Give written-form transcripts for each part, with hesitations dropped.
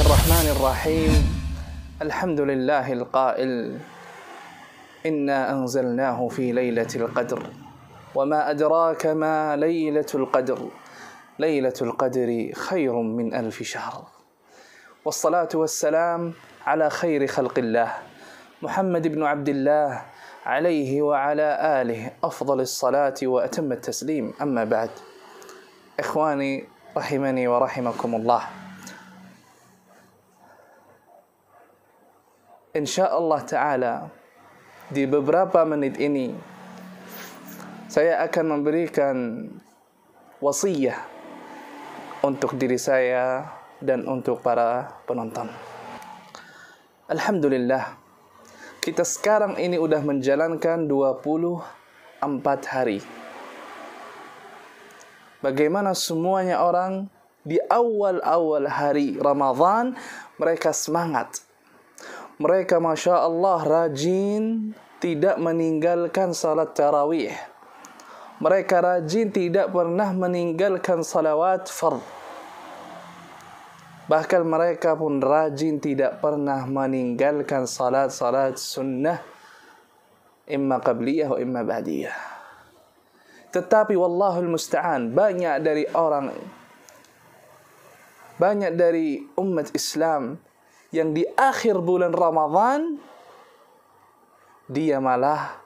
الرحمن الرحيم الحمد لله القائل إنا أنزلناه في ليلة القدر وما أدراك ما ليلة القدر ليلة القدر خير من 1000 شهر والصلاة والسلام على خير خلق الله محمد بن عبد الله عليه وعلى آله أفضل الصلاة وأتم التسليم أما بعد إخواني رحمني ورحمكم الله InsyaAllah Ta'ala di beberapa menit ini saya akan memberikan wasiyah untuk diri saya dan untuk para penonton. Alhamdulillah, kita sekarang ini udah menjalankan 24 hari. Bagaimana semuanya orang di awal-awal hari Ramadan mereka semangat. Mereka Masya Allah rajin tidak meninggalkan salat tarawih. Mereka rajin tidak pernah meninggalkan salawat fard. Bahkan mereka pun rajin tidak pernah meninggalkan salat-salat sunnah, imma qabliyah wa imma ba'diyah. Tetapi wallahul musta'an, banyak dari umat Islam yang di akhir bulan Ramadan dia malah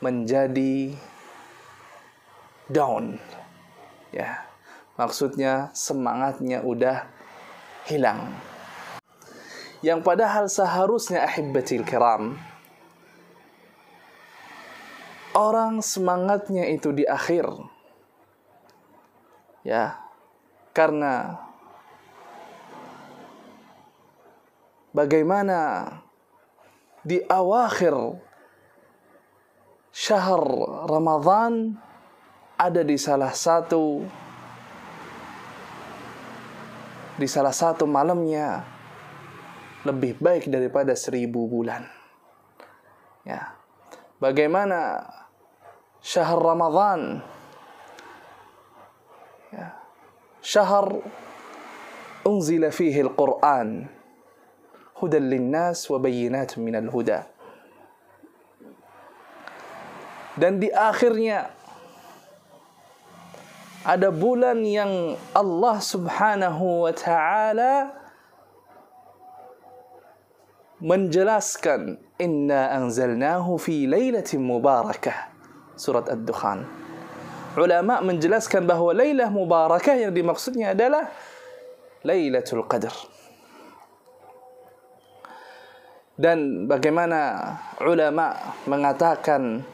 menjadi down. Ya, maksudnya semangatnya udah hilang. Yang padahal seharusnya ahibbatil kiram, orang semangatnya itu di akhir. Ya, karena bagaimana di awakhir syahr Ramadan ada di salah satu malamnya lebih baik daripada 1000 bulan. Ya. Bagaimana syahr Ramadan, ya, syahr unzila fihi al-Quran hudan linnas wa bayyinatun minal huda. Dan di akhirnya ada bulan yang Allah Subhanahu wa ta'ala menjelaskan inna anzalnahu fi lailatin mubarakah, surat Ad-Dukhan. Ulama menjelaskan bahwa lailah mubarakah yang dimaksudnya adalah Lailatul Qadar. Dan bagaimana ulama mengatakan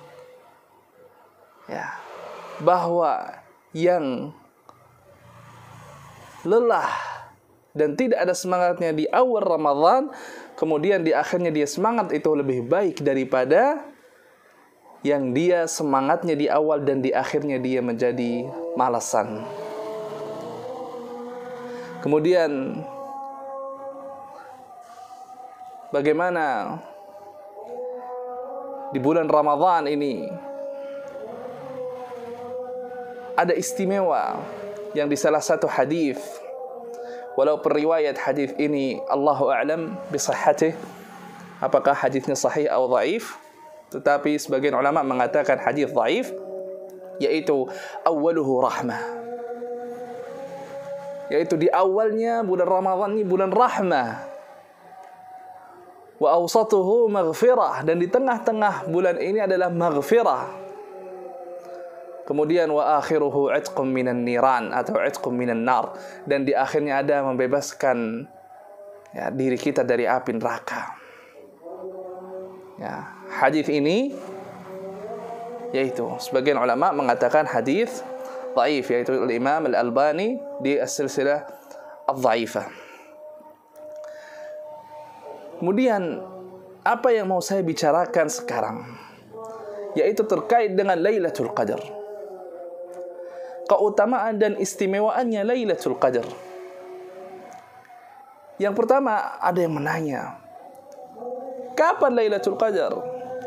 ya, bahwa yang lelah dan tidak ada semangatnya di awal Ramadan, kemudian di akhirnya dia semangat, itu lebih baik daripada yang dia semangatnya di awal dan di akhirnya dia menjadi malasan. Kemudian bagaimana di bulan Ramadan ini ada istimewa yang di salah satu hadis, walaupun riwayat hadis ini Allahu a'lam bisihhatih, apakah hadisnya sahih atau dhaif, tetapi sebagian ulama mengatakan hadis dhaif, yaitu awwaluhu rahmah, yaitu di awalnya bulan Ramadan ini bulan rahmah, wa awsatuhu maghfirah, dan di tengah-tengah bulan ini adalah maghfirah. Kemudian wa akhiruhu itqum minan niran atau itqum minan nar, dan di akhirnya ada membebaskan ya, diri kita dari api neraka. Ya, hadis ini yaitu sebagian ulama mengatakan hadis dhaif, yaitu Imam Al-Albani di As-Silsilah Adh-Dhaifah. Kemudian apa yang mau saya bicarakan sekarang, yaitu terkait dengan Lailatul Qadar. Keutamaan dan istimewaannya Lailatul Qadar. Yang pertama, ada yang menanya, kapan Lailatul Qadar?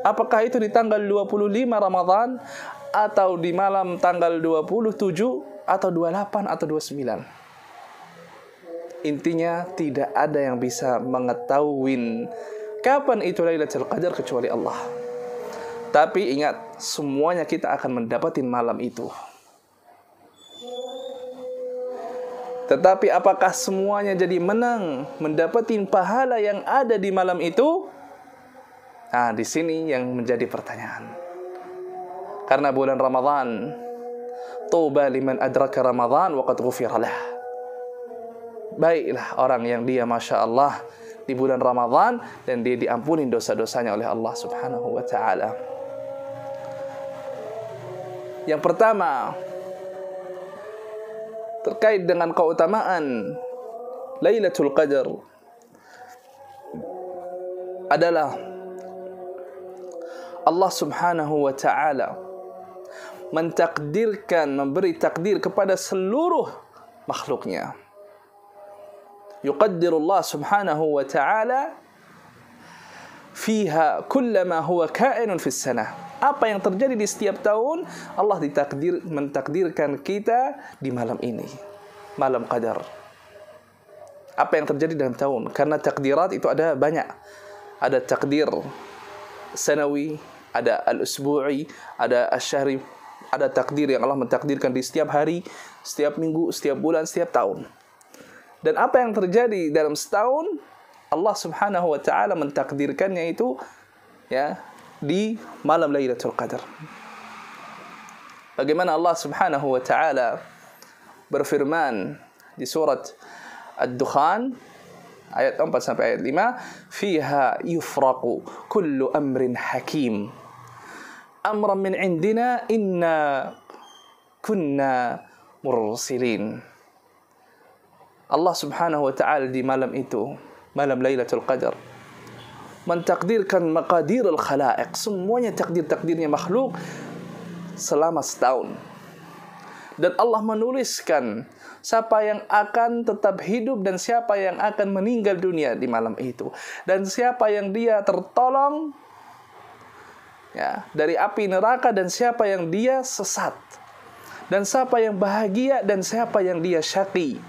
Apakah itu di tanggal 25 Ramadan, atau di malam tanggal 27, atau 28, atau 29? Intinya tidak ada yang bisa mengetahui kapan itu Lailatul Qadar kecuali Allah. Tapi ingat, semuanya kita akan mendapati malam itu. Tetapi apakah semuanya jadi menang mendapati pahala yang ada di malam itu? Nah, di sini yang menjadi pertanyaan. Karena bulan Ramadan, tuba liman adraka Ramadan wa qad ghufira lah. Baiklah orang yang dia Masya Allah di bulan Ramadan dan dia diampuni dosa-dosanya oleh Allah Subhanahu wa ta'ala. Yang pertama, terkait dengan keutamaan Lailatul Qadar adalah Allah Subhanahu wa ta'ala mentakdirkan, memberi takdir kepada seluruh makhluknya. Yuqaddirullah Subhanahu wa ta'ala fiha kullama huwa kainun fis sanah. Apa yang terjadi di setiap tahun, Allah mentakdirkan kita di malam ini, malam Qadar. Apa yang terjadi dalam tahun? Karena takdirat itu ada banyak. Ada takdir sanawi, ada al-usbu'i, ada asy-syahri, ada takdir yang Allah mentakdirkan di setiap hari, setiap minggu, setiap bulan, setiap tahun. Dan apa yang terjadi dalam setahun, Allah Subhanahu wa ta'ala mentakdirkannya itu ya di malam Lailatul Qadar. Bagaimana Allah Subhanahu wa ta'ala berfirman di surat Ad-Dukhan ayat 4 sampai ayat 5, "Fiha yufraqu kullu amrin hakim. Amran min indina inna kunna mursilin." Allah Subhanahu wa ta'ala di malam itu, malam Lailatul Qadar, mentakdirkan maqadirul khalaiq, semuanya takdir-takdirnya makhluk selama setahun. Dan Allah menuliskan siapa yang akan tetap hidup dan siapa yang akan meninggal dunia di malam itu. Dan siapa yang dia tertolong ya, dari api neraka dan siapa yang dia sesat. Dan siapa yang bahagia dan siapa yang dia syaqi.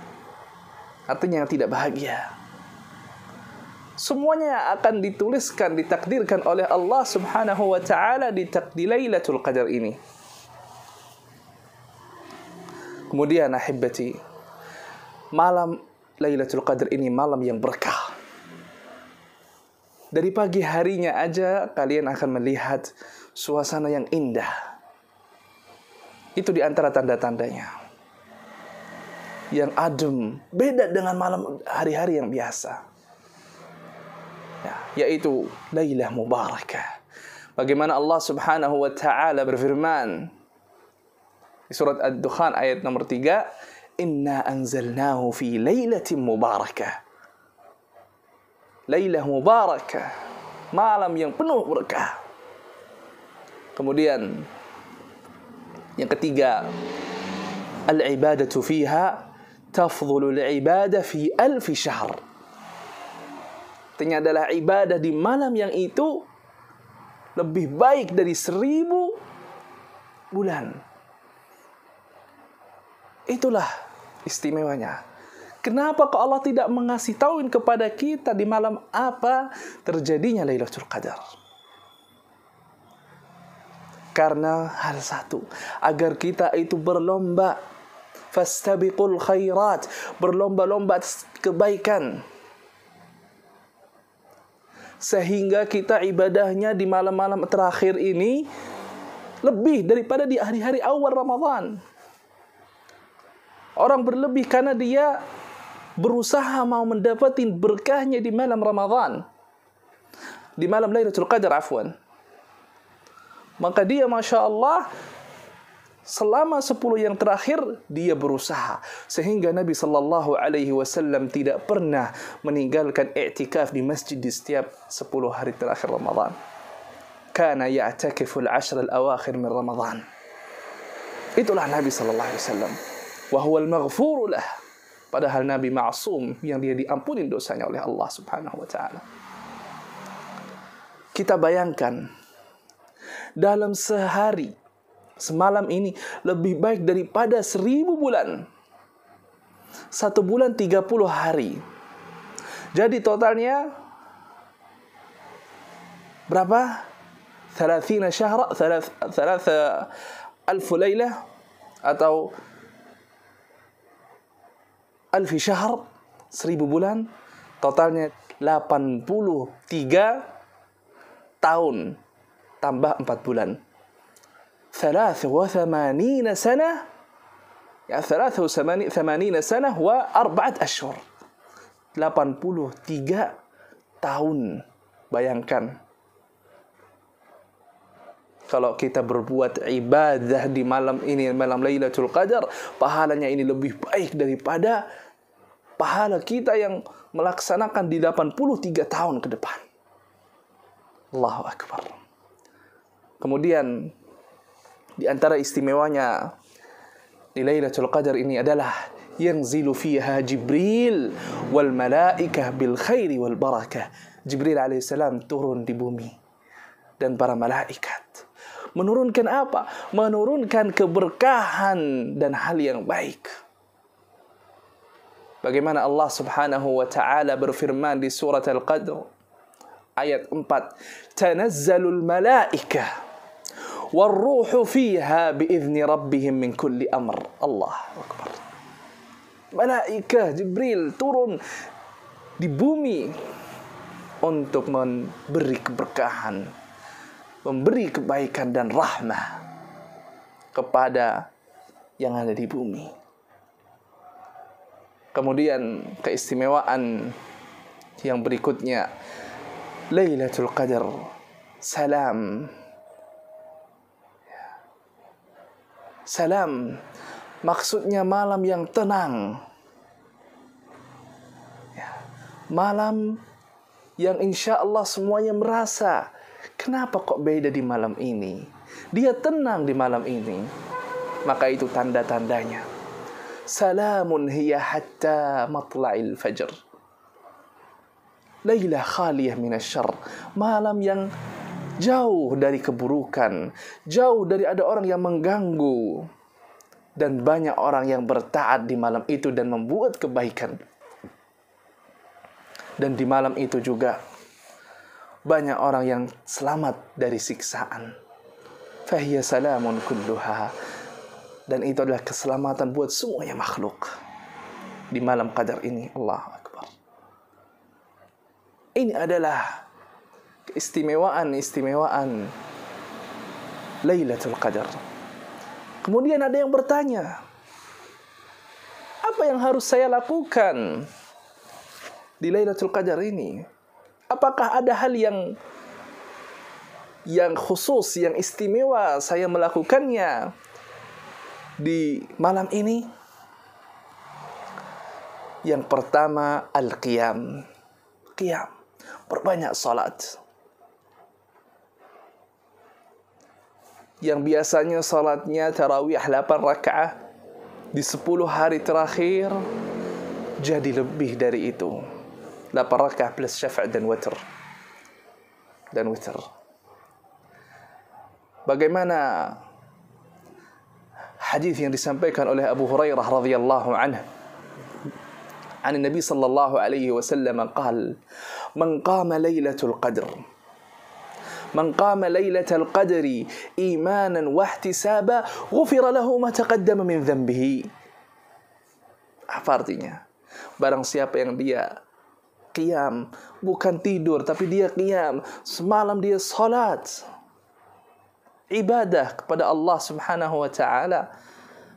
Artinya yang tidak bahagia. Semuanya akan dituliskan, ditakdirkan oleh Allah Subhanahu wa ta'ala di Lailatul Qadar ini. Kemudian ahibati, malam Lailatul Qadar ini malam yang berkah. Dari pagi harinya aja kalian akan melihat suasana yang indah. Itu di antara tanda-tandanya. Yang adem, beda dengan malam hari-hari yang biasa. Ya, yaitu Lailah Mubarakah. Bagaimana Allah Subhanahu wa ta'ala berfirman di surat Ad-Dukhan ayat nomor 3, "Inna anzalnahu fi lailatin mubarakah." Lailah Mubarakah, malam yang penuh berkah. Kemudian yang ketiga, al-ibadatu fiha tafdhulu al-ibadah fi alfi syahr. Artinya adalah ibadah di malam yang itu lebih baik dari 1000 bulan. Itulah istimewanya. Kenapa kok Allah tidak mengasih tahuin kepada kita di malam apa terjadinya Lailatul Qadar? Karena hal satu, agar kita itu berlomba, fastabiqul khairat, berlomba-lomba kebaikan. Sehingga kita ibadahnya di malam-malam terakhir ini lebih daripada di hari-hari awal Ramadan. Orang berlebih karena dia berusaha mau mendapatkan berkahnya di malam Ramadan, di malam Lailatul Qadar afwan. Maka dia Masya Allah selama 10 yang terakhir dia berusaha, sehingga Nabi SAW tidak pernah meninggalkan i'tikaf di masjid di setiap 10 hari terakhir Ramadan. Kana ya'takifu al-'ashr al-awakhir min Ramadan. Itulah Nabi SAW. Wa huwa al-maghfur lah. Padahal Nabi ma'sum yang dia diampuni dosanya oleh Allah Subhanahu wa ta'ala. Kita bayangkan dalam sehari, semalam ini lebih baik daripada 1000 bulan. 1 bulan 30 hari. Jadi totalnya berapa? 30 syahra, 3,000 lailah atau 1000 syahr, 1000 bulan. Totalnya 83 tahun tambah 4 bulan. 83 sana, ya 83 sana wa 4 ashhur. 83 tahun. Bayangkan. Kalau kita berbuat ibadah di malam ini, malam Lailatul Qadar, pahalanya ini lebih baik daripada pahala kita yang melaksanakan di 83 tahun ke depan. Allahu Akbar. Kemudian di antara istimewanya di Lailatul Qadar ini adalah yanzilu fiha Jibril wal malaikah bil khairi wal barakah. Jibril alaihissalam turun di bumi dan para malaikat menurunkan apa? Menurunkan keberkahan dan hal yang baik. Bagaimana Allah Subhanahu wa taala berfirman di surat Al-Qadr ayat 4, "Tanazzalul malaikah war-ruhu fiha biizni rabbihim min kulli amr." Allahu Akbar. Malaikat Jibril turun di bumi untuk memberi keberkahan, memberi kebaikan dan rahmah kepada yang ada di bumi. Kemudian keistimewaan yang berikutnya, Lailatul Qadar salam. Salam maksudnya malam yang tenang. Malam yang insya Allah semuanya merasa, kenapa kok beda di malam ini? Dia tenang di malam ini. Maka itu tanda-tandanya. Salamun hiya hatta matla'il fajr. Lailah khaliyah minasyarr. Malam yang jauh dari keburukan, jauh dari ada orang yang mengganggu, dan banyak orang yang bertaat di malam itu dan membuat kebaikan. Dan di malam itu juga banyak orang yang selamat dari siksaan. Fahiya salamun kulluha. Dan itu adalah keselamatan buat semuanya makhluk di malam Qadar ini. Allahu Akbar. Ini adalah keistimewaan Lailatul Qadar. Kemudian ada yang bertanya, apa yang harus saya lakukan di Lailatul Qadar ini? Apakah ada hal yang khusus, yang istimewa saya melakukannya di malam ini? Yang pertama, al-qiyam. Qiyam. Berbanyak salat. Yang biasanya salatnya tarawih 8 rakaah, di 10 hari terakhir jadi lebih dari itu. 8 rakaah plus syafa' dan witr. Bagaimana hadis yang disampaikan oleh Abu Hurairah radhiyallahu anhu عن النبي صلى الله عليه وسلم قال من قام ليلة القدر إيمانا واحتسابا غفر له ما تقدم من ذنبه. Apa artinya? Barang siapa yang dia qiyam, bukan tidur tapi dia qiyam, semalam dia salat, ibadah kepada Allah Subhanahu wa taala,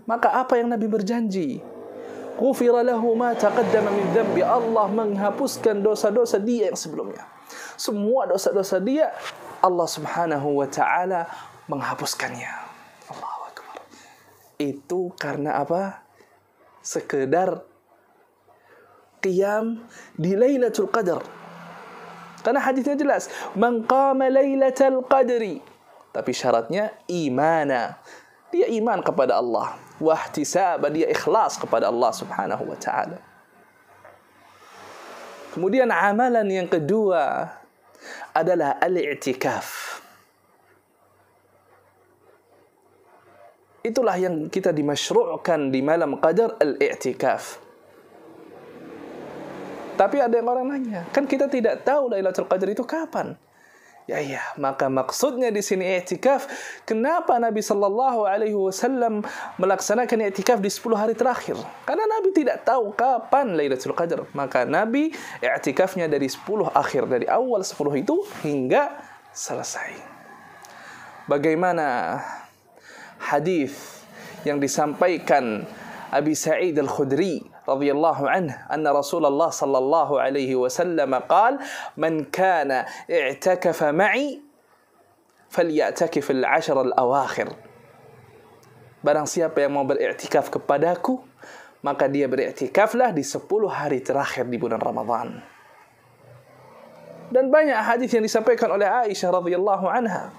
maka apa yang Nabi berjanji? Ghufira lahu ma taqaddama min dhanbi. Allah menghapuskan dosa-dosa dia yang sebelumnya. Semua dosa-dosa dia Allah Subhanahu wa taala menghapuskannya. Allahu Akbar. Itu karena apa? Sekedar qiyam di Lailatul Qadar. Karena hadisnya jelas, man qama Lailatul Qadri. Tapi syaratnya imana. Dia iman kepada Allah. Wahtisaba, dia ikhlas kepada Allah Subhanahu wa taala. Kemudian amalan yang kedua adalah al-i'tikaf. Itulah yang kita dimasyru'kan di malam Qadar, al-i'tikaf. Tapi ada yang orang nanya, kan kita tidak tahu Lailatul Qadar itu kapan. Ya, maka maksudnya di sini i'tikaf. Kenapa Nabi sallallahu alaihi wasallam melaksanakan i'tikaf di 10 hari terakhir? Karena Nabi tidak tahu kapan Lailatul Qadar. Maka Nabi i'tikafnya dari 10 akhir, dari awal 10 itu hingga selesai. Bagaimana hadis yang disampaikan Abi Sa'id Al-Khudri radhiyallahu anhu anna Rasulullah sallallahu alaihi wasallam qala man kana i'takafa ma'i falyatakif al-'ashr al-awakhir. Barang siapa yang mau beriktikaf kepadaku, maka dia beriktikaflah di 10 hari terakhir di bulan Ramadan. Dan banyak hadis yang disampaikan oleh Aisyah radhiyallahu anha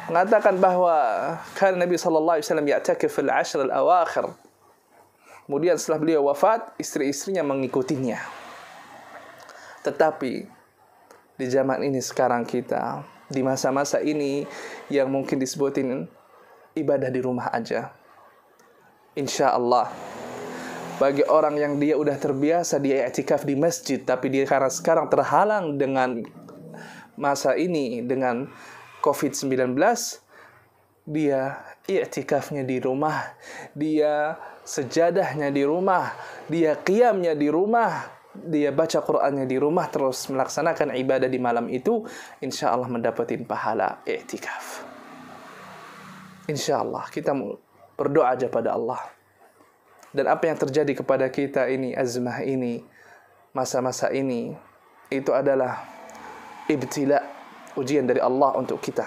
mengatakan bahwa kan Nabi sallallahu alaihi wasallam ya'takif al-'ashr al-awakhir. Kemudian setelah beliau wafat, istri-istrinya mengikutinya. Tetapi di zaman ini sekarang kita, di masa-masa ini yang mungkin disebutin ibadah di rumah aja. Insya Allah, bagi orang yang dia udah terbiasa dia i'tikaf di masjid, tapi dia karena sekarang terhalang dengan masa ini, dengan COVID-19, dia i'tikafnya di rumah, dia sejadahnya di rumah, dia qiyamnya di rumah, dia baca Qur'annya di rumah, terus melaksanakan ibadah di malam itu, insya Allah mendapatkan pahala i'tikaf. Insya Allah kita berdoa aja pada Allah. Dan apa yang terjadi kepada kita ini, azmah ini, masa-masa ini, itu adalah ibtila, ujian dari Allah untuk kita,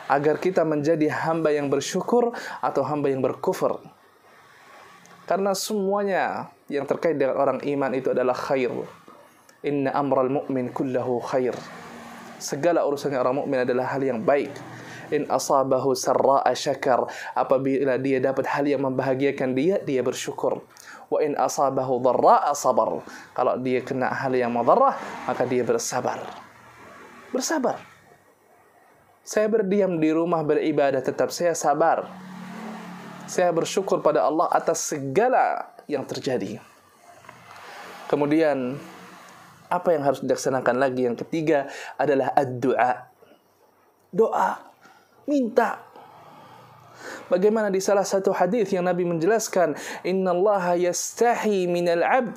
agar kita menjadi hamba yang bersyukur atau hamba yang berkufur. Karena semuanya yang terkait dengan orang iman itu adalah khair. Inna amral mu'min kullahu khair. Segala urusannya orang mukmin adalah hal yang baik. In asabahu sarra'a syakar. Apabila dia dapat hal yang membahagiakan dia, dia bersyukur. Wa in asabahu dharra'a sabar. Kalau dia kena hal yang madarrah, maka dia bersabar. Bersabar. Saya berdiam di rumah beribadah, tetap saya sabar. Saya bersyukur pada Allah atas segala yang terjadi. Kemudian, apa yang harus dilaksanakan lagi? Yang ketiga adalah ad-du'a. Doa. Minta. Bagaimana di salah satu hadis yang Nabi menjelaskan, Inna Allah yastahi minal abd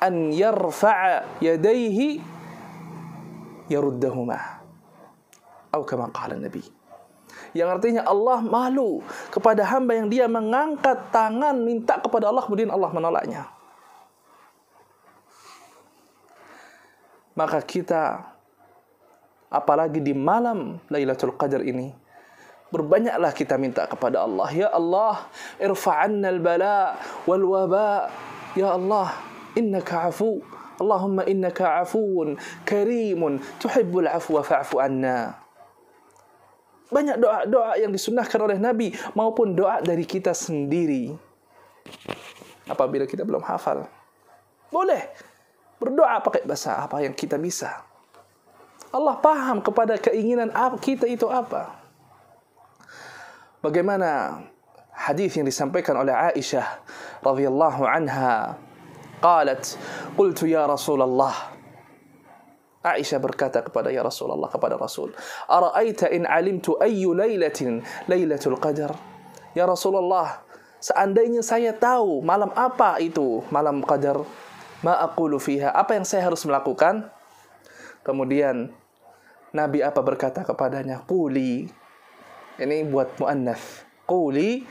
an yarfa'a yadayhi yaruddahuma. Atau kama qala Nabi. Yang artinya Allah malu kepada hamba yang dia mengangkat tangan minta kepada Allah, kemudian Allah menolaknya. Maka kita, apalagi di malam Lailatul Qadar ini, berbanyaklah kita minta kepada Allah. Ya Allah, irfa'anna al-bala wal waba. Ya Allah, innaka afu. Allahumma innaka afuun karimun tuhibbul afwa fa'fu anna. Banyak doa-doa yang disunnahkan oleh Nabi maupun doa dari kita sendiri. Apabila kita belum hafal, boleh berdoa pakai bahasa apa yang kita bisa. Allah paham kepada keinginan kita itu apa. Bagaimana hadis yang disampaikan oleh Aisyah radhiyallahu anha, qalat, qultu ya Rasulullah. Aisyah berkata kepada ya Rasulullah, kepada Rasul, ara'aita in alimtu ayyu lailatin lailatul qadar. Ya Rasulullah, seandainya saya tahu malam apa itu malam qadar, ma aqulu fiha, apa yang saya harus melakukan? Kemudian Nabi apa berkata kepadanya? Quli. Ini buat muannats. Quli,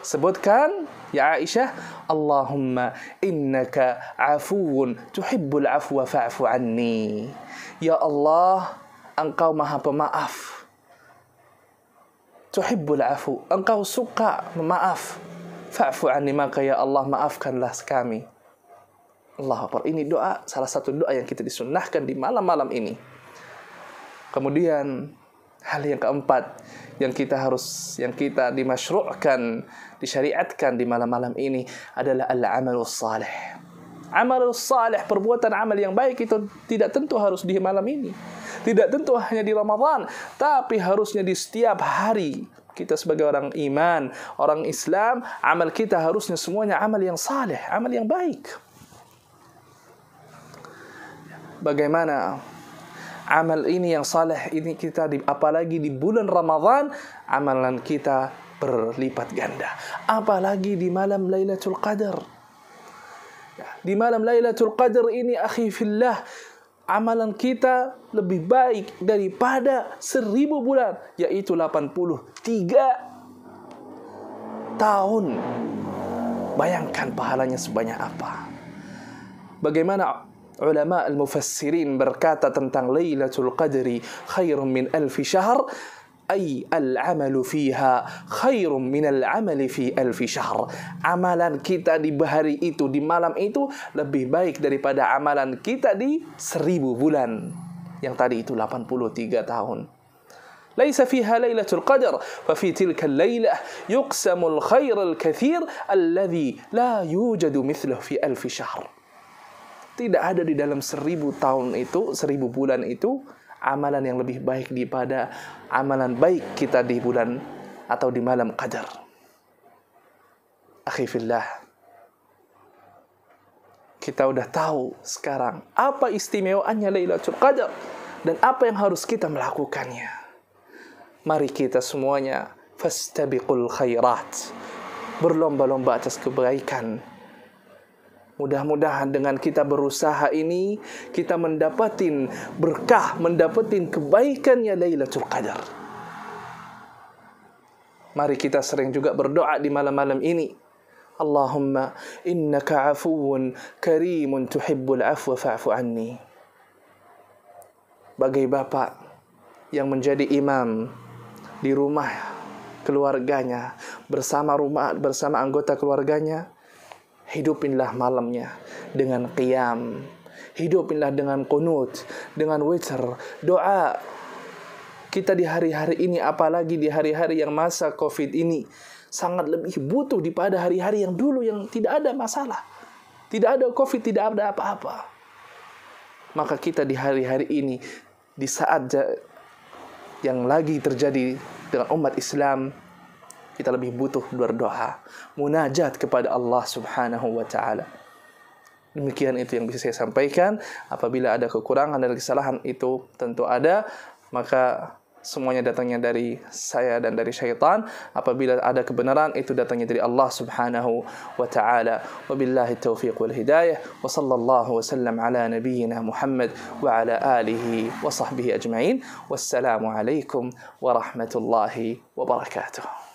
sebutkan ya Aisyah, Allahumma innaka afuun tuhibbul afwa fa'fu anni. Ya Allah, Engkau Maha Pemaaf. Tuhibbul afu, Engkau suka memaaf. Fa'fu anni, maka ya Allah maafkanlah kami. Allahu Akbar. Ini doa, salah satu doa yang kita disunnahkan di malam-malam ini. Kemudian hal yang keempat yang kita dimasyru'kan, disyariatkan di malam-malam ini adalah al-amalus salih. Amalus salih, perbuatan amal yang baik itu tidak tentu harus di malam ini. Tidak tentu hanya di Ramadan, tapi harusnya di setiap hari. Kita sebagai orang iman, orang Islam, amal kita harusnya semuanya amal yang salih, amal yang baik. bagaimana amal ini yang saleh ini kita apalagi di bulan Ramadan, amalan kita berlipat ganda. Apalagi di malam Lailatul Qadar. Di malam Lailatul Qadar ini, akhi fillah, amalan kita lebih baik daripada 1000 bulan, yaitu 83 tahun. Bayangkan pahalanya sebanyak apa. Bagaimana ulama al-mufassirin berkata tentang Lailatul Qadri khairun min alfi syahr, ay al-amalu fiha khairun min al-amali fi alfi syahr. Amalan kita di hari itu, di malam itu, lebih baik daripada amalan kita di 1000 bulan. Yang tadi itu 83 tahun. ليس فيها ليلة القدر ففي تلك الليلة يقسم الخير الكثير الذي لا يوجد مثله في ألف شهر. Tidak ada di dalam 1000 tahun itu, 1000 bulan itu, amalan yang lebih baik daripada amalan baik kita di bulan atau di malam Qadar. Akhi fillah, kita udah tahu sekarang apa istimewaannya Lailatul Qadar dan apa yang harus kita melakukannya. Mari kita semuanya fastabiqul khairat, berlomba-lomba atas kebaikan. Mudah-mudahan dengan kita berusaha ini, kita mendapatin berkah, mendapatin kebaikannya Lailatul Qadar. Mari kita sering juga berdoa di malam-malam ini. Allahumma innaka afuwun karimun tuhibbul afwa fa'fu anni. Bagai bapak yang menjadi imam di rumah keluarganya, bersama anggota keluarganya, hidupinlah malamnya dengan qiyam, hidupinlah dengan qunut, dengan witir, doa. Kita di hari-hari ini, apalagi di hari-hari yang masa Covid ini, sangat lebih butuh daripada hari-hari yang dulu yang tidak ada masalah, tidak ada Covid, tidak ada apa-apa. Maka kita di hari-hari ini, di saat yang lagi terjadi dengan umat Islam, kita lebih butuh berdoa, munajat kepada Allah Subhanahu wa taala. Demikian itu yang bisa saya sampaikan. Apabila ada kekurangan dan kesalahan itu tentu ada, maka semuanya datangnya dari saya dan dari syaitan. Apabila ada kebenaran, itu datangnya dari Allah Subhanahu wa taala. Wabillahi taufiq wal hidayah. Wa sallallahu wasallam ala nabiyyina Muhammad wa ala alihi wa sahbihi ajma'in. Wassalamu alaikum warahmatullahi wabarakatuh.